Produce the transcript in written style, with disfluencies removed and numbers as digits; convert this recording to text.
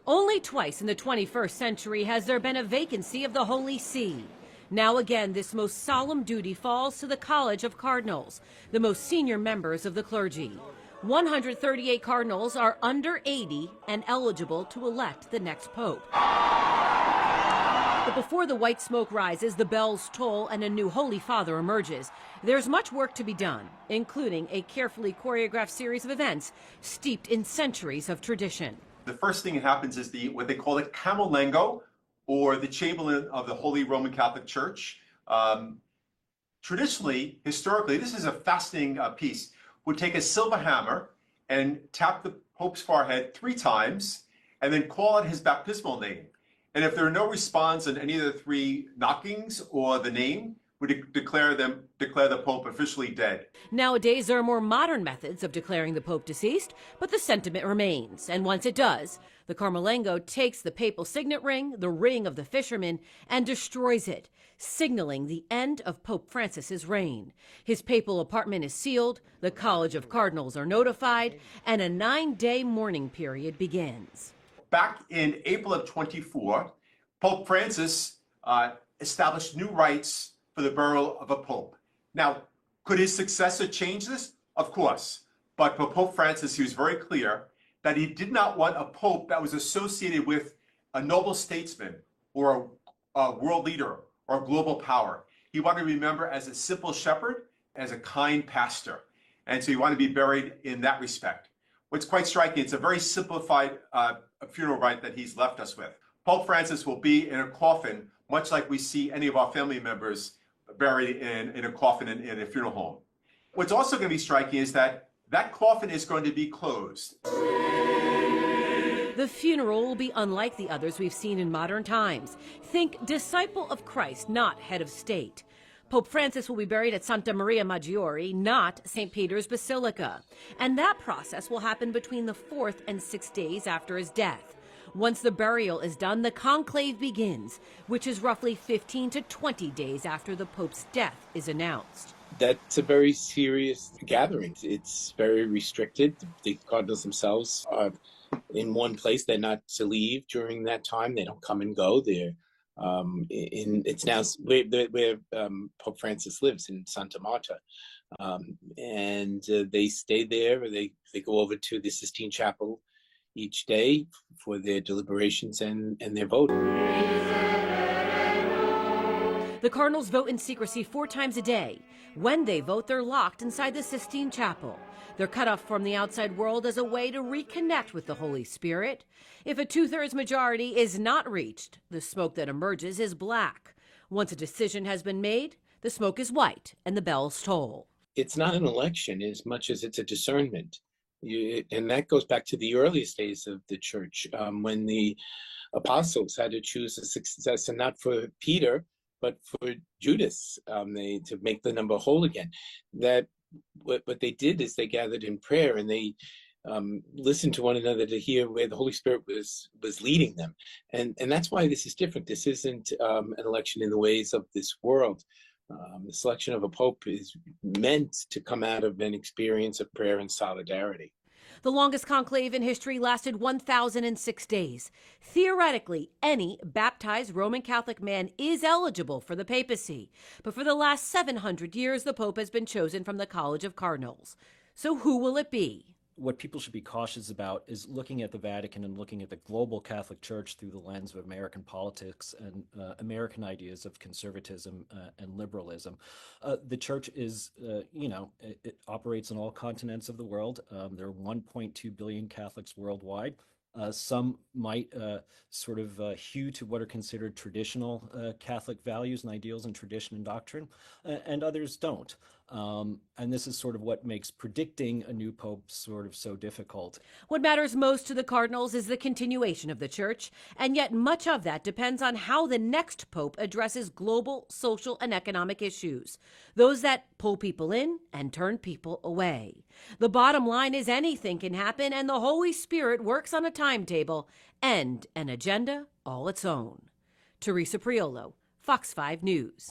Only twice in the 21st century has there been a vacancy of the Holy See. Now again, this most solemn duty falls to the College of Cardinals, the most senior members of the clergy. 138 cardinals are under 80 and eligible to elect the next pope. But before the white smoke rises, the bells toll, and a new Holy Father emerges. There's much work to be done, including a carefully choreographed series of events steeped in centuries of tradition. The first thing that happens is what they call it Camerlengo, or the Chamberlain of the Holy Roman Catholic Church. Traditionally, historically, this is a fascinating piece, would take a silver hammer and tap the Pope's forehead 3 times and then call out his baptismal name. And if there are no response on any of the 3 knockings or the name, would declare the Pope officially dead. Nowadays, there are more modern methods of declaring the Pope deceased, but the sentiment remains. And once it does, the Camerlengo takes the papal signet ring, the ring of the fisherman, and destroys it, signaling the end of Pope Francis's reign. His papal apartment is sealed, the College of Cardinals are notified, and a 9-day mourning period begins. Back in April of 24, Pope Francis established new rites for the burial of a pope. Now, could his successor change this? Of course. But for Pope Francis, he was very clear that he did not want a pope that was associated with a noble statesman or a world leader or global power. He wanted to be remembered as a simple shepherd, as a kind pastor. And so he wanted to be buried in that respect. What's quite striking, it's a very simplified funeral rite that he's left us with. Pope Francis will be in a coffin, much like we see any of our family members buried in a coffin in a funeral home. What's also going to be striking is that coffin is going to be closed. The funeral will be unlike the others we've seen in modern times. Think disciple of Christ, not head of state. Pope Francis will be buried at Santa Maria Maggiore, not St. Peter's Basilica. And that process will happen between the 4th and 6th days after his death. Once the burial is done, the conclave begins, which is roughly 15 to 20 days after the Pope's death is announced. That's a very serious gathering. It's very restricted. The cardinals themselves are in one place. They're not to leave during that time. They don't come and go. They're it's now where Pope Francis lives, in Santa Marta, and they stay there. They go over to the Sistine Chapel each day for their deliberations and their vote. The cardinals vote in secrecy 4 times a day. When they vote, they're locked inside the Sistine Chapel. They're cut off from the outside world as a way to reconnect with the Holy Spirit. If a 2/3 majority is not reached, the smoke that emerges is black. Once a decision has been made, the smoke is white and the bells toll. It's not an election as much as it's a discernment. And that goes back to the earliest days of the church, when the apostles had to choose a successor, not for Peter, but for Judas, to make the number whole again. That what they did is they gathered in prayer and they listened to one another to hear where the Holy Spirit was leading them. And that's why this is different. This isn't an election in the ways of this world. The selection of a pope is meant to come out of an experience of prayer and solidarity. The longest conclave in history lasted 1,006 days. Theoretically, any baptized Roman Catholic man is eligible for the papacy. But for the last 700 years, the Pope has been chosen from the College of Cardinals. So who will it be? What people should be cautious about is looking at the Vatican and looking at the global Catholic Church through the lens of American politics and American ideas of conservatism and liberalism. The Church is, it operates on all continents of the world. There are 1.2 billion Catholics worldwide. Some might hew to what are considered traditional Catholic values and ideals and tradition and doctrine, and others don't. And this is sort of what makes predicting a new pope sort of so difficult. What matters most to the cardinals is the continuation of the church, and yet much of that depends on how the next pope addresses global, social, and economic issues, those that pull people in and turn people away. The bottom line is anything can happen, and the Holy Spirit works on a timetable and an agenda all its own. Teresa Priolo, Fox 5 News.